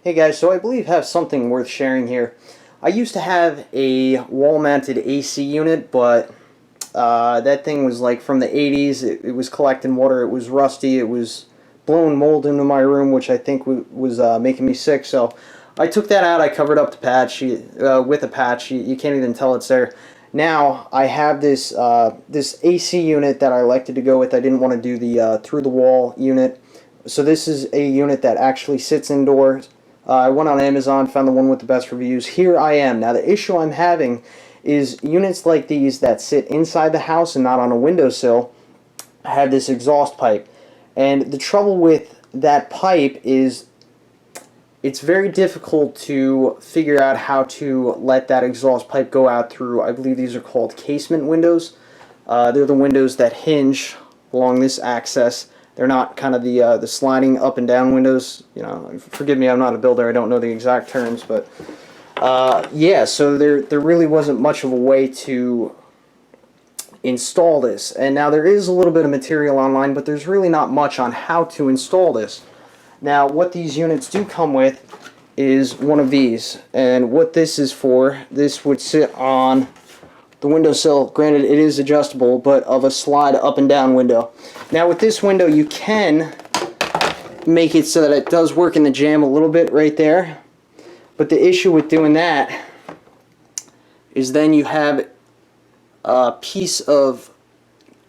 Hey guys, so I believe I have something worth sharing here. I used to have a wall-mounted AC unit, but that thing was like from the 80s. It was collecting water. It was rusty. It was blowing mold into my room, which I think was making me sick. So I took that out. I covered up the patch with a patch. You can't even tell it's there. Now I have this this AC unit that I elected to go with. I didn't want to do the through-the-wall unit. So this is a unit that actually sits indoors. I went on Amazon, found the one with the best reviews. Here I am. Now the issue I'm having is units like these that sit inside the house and not on a windowsill have this exhaust pipe. And the trouble with that pipe is it's very difficult to figure out how to let that exhaust pipe go out through, I believe these are called casement windows. They're the windows that hinge along this axis. They're not kind of the sliding up and down windows. You know, forgive me, I'm not a builder. I don't know the exact terms, but yeah. So there really wasn't much of a way to install this. And now there is a little bit of material online, but there's really not much on how to install this. Now, what these units do come with is one of these, and what this is for, this would sit on the windowsill. Granted, it is adjustable, but of a slide up and down window. Now with this window, you can make it so that it does work in the jamb a little bit right there, but the issue with doing that is then you have a piece of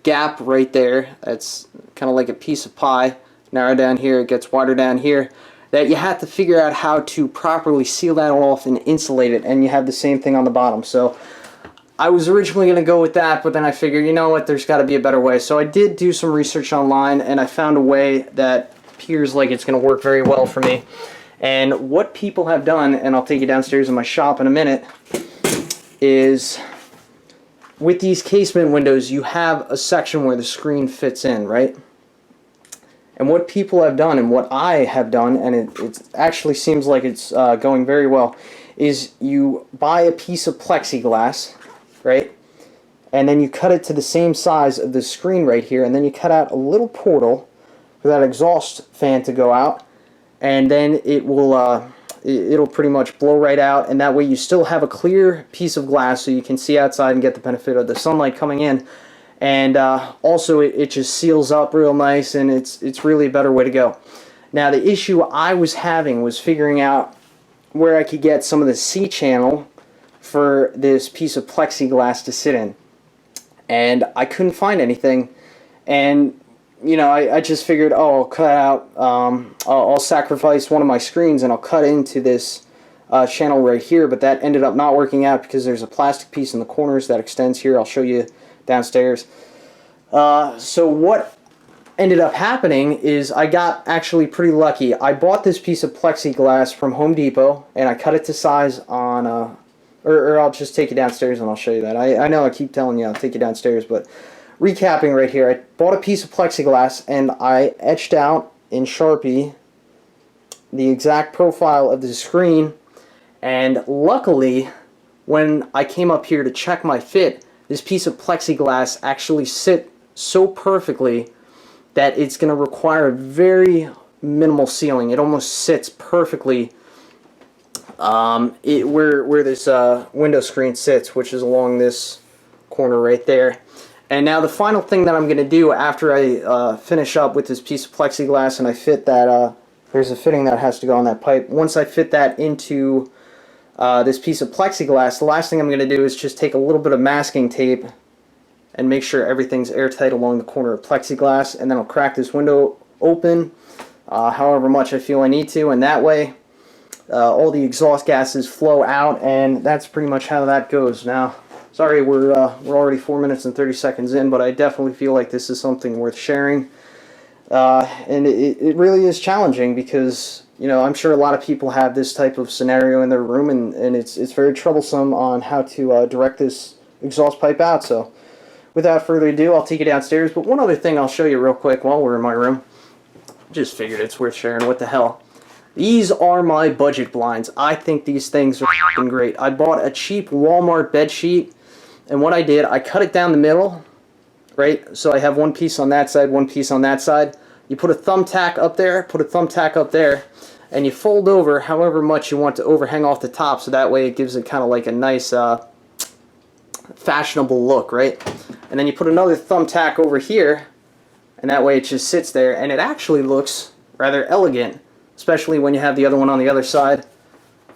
gap right there that's kind of like a piece of pie, narrow down here, it gets wider down here, that you have to figure out how to properly seal that off and insulate it, and you have the same thing on the bottom. So I was originally going to go with that, but then I figured, you know what, there's got to be a better way. So I did do some research online, and I found a way that appears like it's going to work very well for me. And what people have done, and I'll take you downstairs in my shop in a minute, is with these casement windows, you have a section where the screen fits in, right? And what people have done, and what I have done, and it actually seems like it's going very well, is you buy a piece of plexiglass, right? And then you cut it to the same size of the screen right here, and then you cut out a little portal for that exhaust fan to go out, and then it will it'll pretty much blow right out, and that way you still have a clear piece of glass so you can see outside and get the benefit of the sunlight coming in. And also it just seals up real nice, and it's really a better way to go. Now the issue I was having was figuring out where I could get some of the C-channel for this piece of plexiglass to sit in, and I couldn't find anything. And you know, I just figured, oh, I'll cut out, I'll sacrifice one of my screens and I'll cut into this channel right here, but that ended up not working out because there's a plastic piece in the corners that extends here. I'll show you downstairs. So what ended up happening is I got actually pretty lucky. I bought this piece of plexiglass from Home Depot, and I cut it to size on or I'll just take you downstairs and I'll show you that. I know I keep telling you I'll take you downstairs, but recapping right here, I bought a piece of plexiglass and I etched out in Sharpie the exact profile of the screen, and luckily when I came up here to check my fit, this piece of plexiglass actually sit so perfectly that it's going to require very minimal sealing. It almost sits perfectly where this window screen sits, which is along this corner right there. And now the final thing that I'm going to do after I finish up with this piece of plexiglass and I fit that, there's a fitting that has to go on that pipe. Once I fit that into this piece of plexiglass, the last thing I'm going to do is just take a little bit of masking tape and make sure everything's airtight along the corner of plexiglass, and then I'll crack this window open however much I feel I need to, and that way all the exhaust gases flow out, and that's pretty much how that goes. Now, sorry, we're already 4 minutes and 30 seconds in, but I definitely feel like this is something worth sharing. And it really is challenging because, you know, I'm sure a lot of people have this type of scenario in their room, and it's very troublesome on how to direct this exhaust pipe out. So without further ado, I'll take you downstairs. But one other thing I'll show you real quick while we're in my room. Just figured it's worth sharing. What the hell? These are my budget blinds. I think these things are f***ing great. I bought a cheap Walmart bed sheet, and what I did, I cut it down the middle, right? So I have one piece on that side, one piece on that side. You put a thumbtack up there, put a thumbtack up there, and you fold over however much you want to overhang off the top, so that way it gives it kind of like a nice fashionable look, right? And then you put another thumbtack over here, and that way it just sits there, and it actually looks rather elegant, especially when you have the other one on the other side.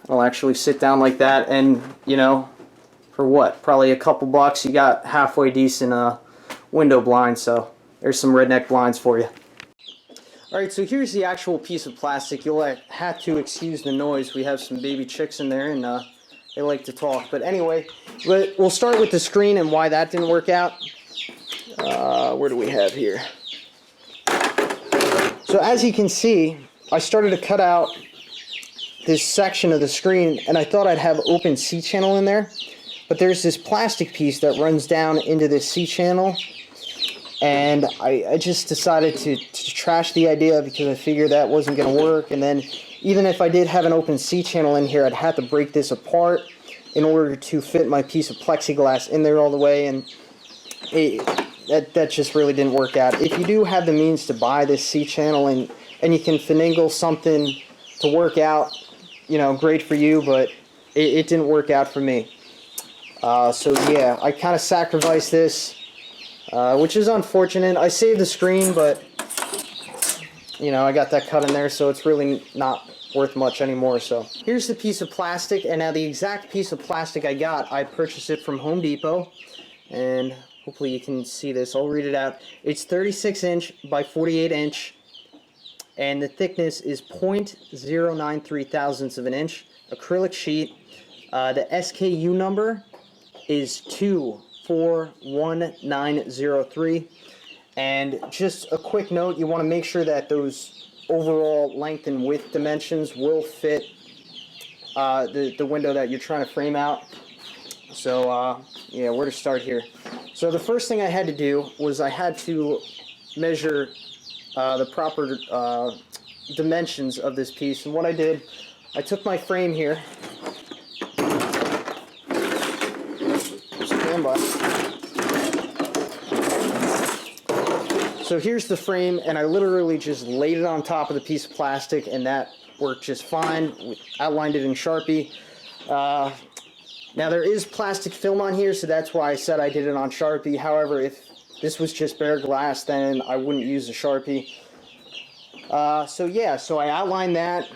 It'll actually sit down like that, and you know, for what, probably a couple bucks, you got halfway decent window blinds. So there's some redneck blinds for you. Alright, so here's the actual piece of plastic. You'll have to excuse the noise. We have some baby chicks in there, and they like to talk. But anyway, we'll start with the screen and why that didn't work out. Where do we have here? So as you can see, I started to cut out this section of the screen, and I thought I'd have open C-channel in there. But there's this plastic piece that runs down into this C-channel. And I just decided to trash the idea because I figured that wasn't going to work. And then even if I did have an open C-channel in here, I'd have to break this apart in order to fit my piece of plexiglass in there all the way. And that just really didn't work out. If you do have the means to buy this C-channel and you can finagle something to work out, you know, great for you, but it didn't work out for me. So yeah, I kind of sacrificed this. Which is unfortunate. I saved the screen, but you know, I got that cut in there, so it's really not worth much anymore. So here's the piece of plastic, and now the exact piece of plastic I got, I purchased it from Home Depot, and hopefully you can see this. I'll read it out. It's 36 inch by 48 inch, and the thickness is 0.093 thousandths of an inch, acrylic sheet. The SKU number is 2411903. And just a quick note, you want to make sure that those overall length and width dimensions will fit the window that you're trying to frame out. So yeah, where to start here? So the first thing I had to do was I had to measure the proper dimensions of this piece. And what I did, I took my frame here. Stand by. So here's the frame, and I literally just laid it on top of the piece of plastic, and that worked just fine. We outlined it in Sharpie. Now there is plastic film on here, so that's why I said I did it on Sharpie. However, if this was just bare glass, then I wouldn't use a Sharpie. So yeah, so I outlined that,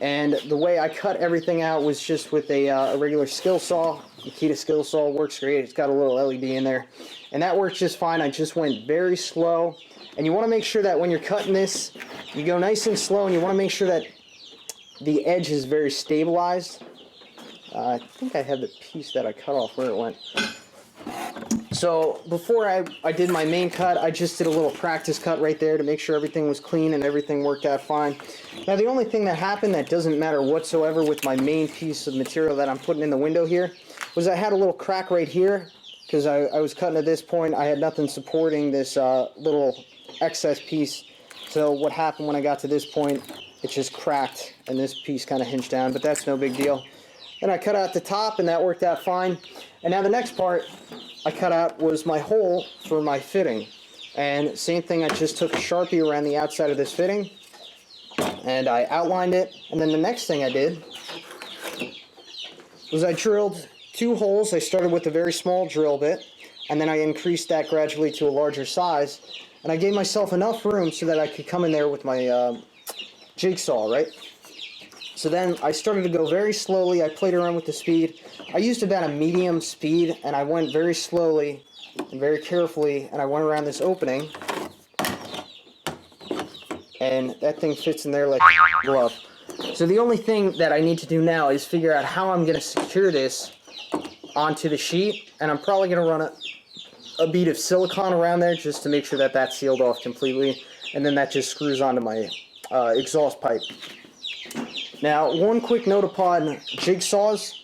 and the way I cut everything out was just with a regular skill saw. Makita skill saw works great. It's got a little LED in there, and that works just fine. I just went very slow, and you want to make sure that when you're cutting this, you go nice and slow, and you want to make sure that the edge is very stabilized. I think I have the piece that I cut off where it went. So before I did my main cut, I just did a little practice cut right there to make sure everything was clean and everything worked out fine. Now the only thing that happened that doesn't matter whatsoever with my main piece of material that I'm putting in the window here was I had a little crack right here because I was cutting at this point. I had nothing supporting this little excess piece. So what happened when I got to this point, it just cracked and this piece kind of hinged down, but that's no big deal. Then I cut out the top, and that worked out fine. And now the next part I cut out was my hole for my fitting. And same thing, I just took a Sharpie around the outside of this fitting, and I outlined it. And then the next thing I did was I drilled 2 holes. I started with a very small drill bit, and then I increased that gradually to a larger size. And I gave myself enough room so that I could come in there with my jigsaw, right? So then I started to go very slowly. I played around with the speed. I used about a medium speed, and I went very slowly and very carefully, and I went around this opening, and that thing fits in there like a glove. So the only thing that I need to do now is figure out how I'm going to secure this onto the sheet, and I'm probably going to run a bead of silicone around there just to make sure that that's sealed off completely, and then that just screws onto my exhaust pipe. Now, one quick note upon jigsaws,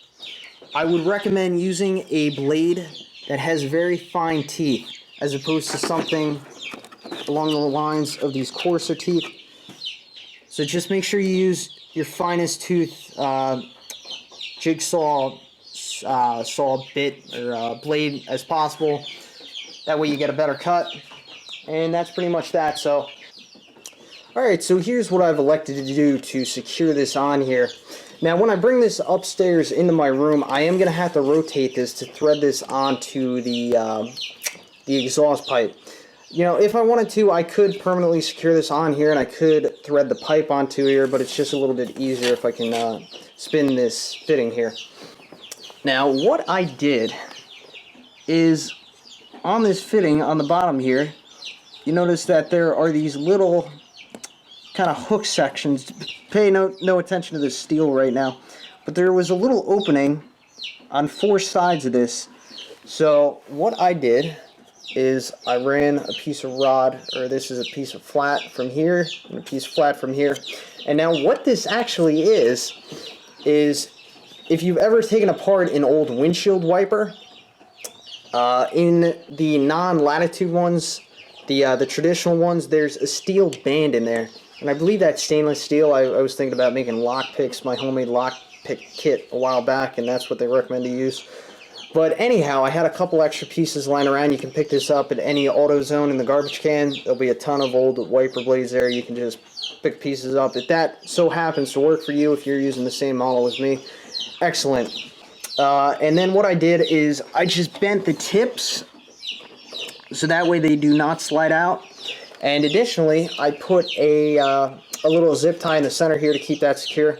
I would recommend using a blade that has very fine teeth as opposed to something along the lines of these coarser teeth. So just make sure you use your finest tooth jigsaw saw bit or blade as possible. That way you get a better cut. And that's pretty much that. So, Alright, so here's what I've elected to do to secure this on here. Now when I bring this upstairs into my room, I am going to have to rotate this to thread this onto the exhaust pipe. You know, if I wanted to, I could permanently secure this on here and I could thread the pipe onto here, but it's just a little bit easier if I can spin this fitting here. Now what I did is on this fitting on the bottom here, you notice that there are these little kind of hook sections. Pay no attention to this steel right now, but there was a little opening on 4 sides of this. So what I did is I ran a piece of rod, or this is a piece of flat from here and a piece of flat from here. And now what this actually is if you've ever taken apart an old windshield wiper, in the non-latitude ones, the traditional ones, there's a steel band in there. And I believe that's stainless steel. I was thinking about making lockpicks, my homemade lockpick kit a while back, and that's what they recommend to use. But anyhow, I had a couple extra pieces lying around. You can pick this up at any AutoZone in the garbage can. There'll be a ton of old wiper blades there. You can just pick pieces up. If that so happens to work for you, if you're using the same model as me, excellent. And then what I did is I just bent the tips so that way they do not slide out. And additionally, I put a little zip tie in the center here to keep that secure.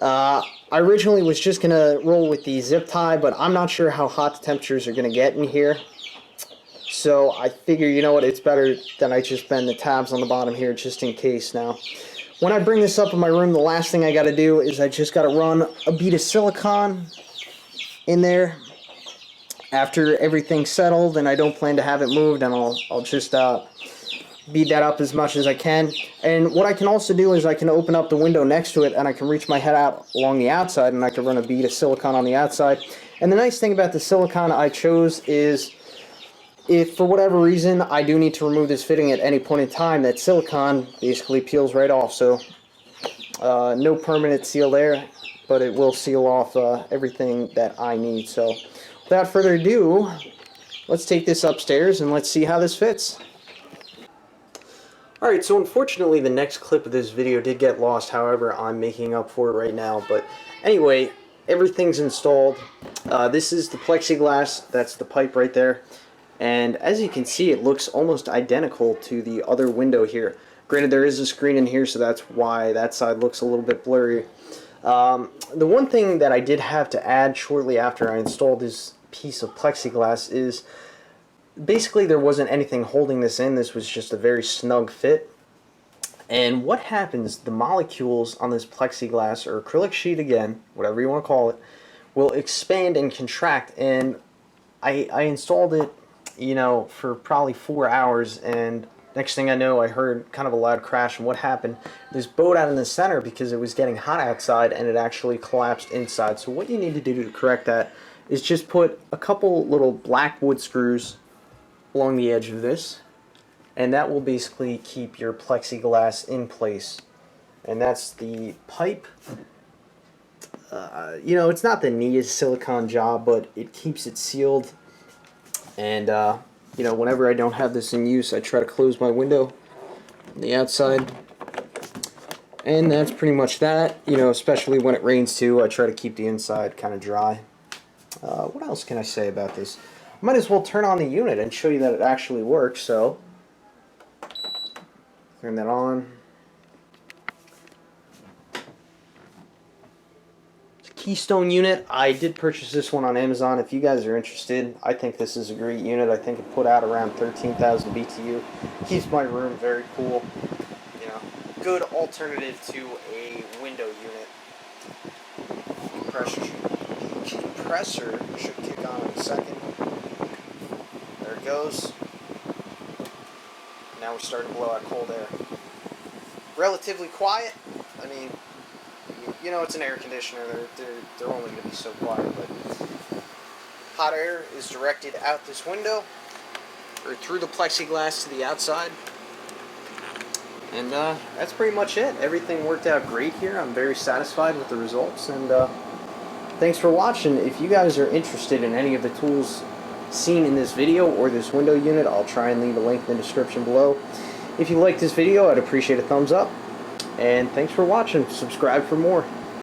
I originally was just going to roll with the zip tie, but I'm not sure how hot the temperatures are going to get in here. So I figure, you know what, it's better that I just bend the tabs on the bottom here just in case. Now, when I bring this up in my room, the last thing I got to do is I just got to run a bead of silicone in there after everything's settled, and I don't plan to have it moved, and I'll just bead that up as much as I can. And what I can also do is I can open up the window next to it and I can reach my head out along the outside and I can run a bead of silicone on the outside. And the nice thing about the silicone I chose is if for whatever reason I do need to remove this fitting at any point in time, that silicone basically peels right off. So no permanent seal there, but it will seal off everything that I need. So without further ado, let's take this upstairs and let's see how this fits. Alright, so unfortunately the next clip of this video did get lost, however I'm making up for it right now. But anyway, everything's installed. This is the plexiglass, that's the pipe right there. And as you can see, it looks almost identical to the other window here. Granted, there is a screen in here, so that's why that side looks a little bit blurry. The one thing that I did have to add shortly after I installed this piece of plexiglass is basically there wasn't anything holding this in. This was just a very snug fit. And what happens, the molecules on this plexiglass, or acrylic sheet again, whatever you want to call it, will expand and contract. And I installed it, you know, for probably 4 hours, and next thing I know, I heard kind of a loud crash. And what happened, this bowed out in the center because it was getting hot outside and it actually collapsed inside. So what you need to do to correct that is just put a couple little black wood screws along the edge of this, and that will basically keep your plexiglass in place. And that's the pipe. You know, it's not the neatest silicone job, but it keeps it sealed. And you know, whenever I don't have this in use, I try to close my window on the outside. And that's pretty much that. You know, especially when it rains too, I try to keep the inside kind of dry. What else can I say about this? Might as well turn on the unit and show you that it actually works. So turn that on. It's a Keystone unit. I did purchase this one on Amazon. If you guys are interested, I think this is a great unit. I think it put out around 13,000 BTU. Keeps my room very cool. You know, good alternative to a window unit. Compressor should kick on in a second. There it goes. Now we're starting to blow out cold air. Relatively quiet. I mean, you know, it's an air conditioner. They're only going to be so quiet. But hot air is directed out this window, or through the plexiglass to the outside. And that's pretty much it. Everything worked out great here. I'm very satisfied with the results. And thanks for watching. If you guys are interested in any of the tools seen in this video or this window unit, I'll try and leave a link in the description below. If you liked this video, I'd appreciate a thumbs up. And thanks for watching. Subscribe for more.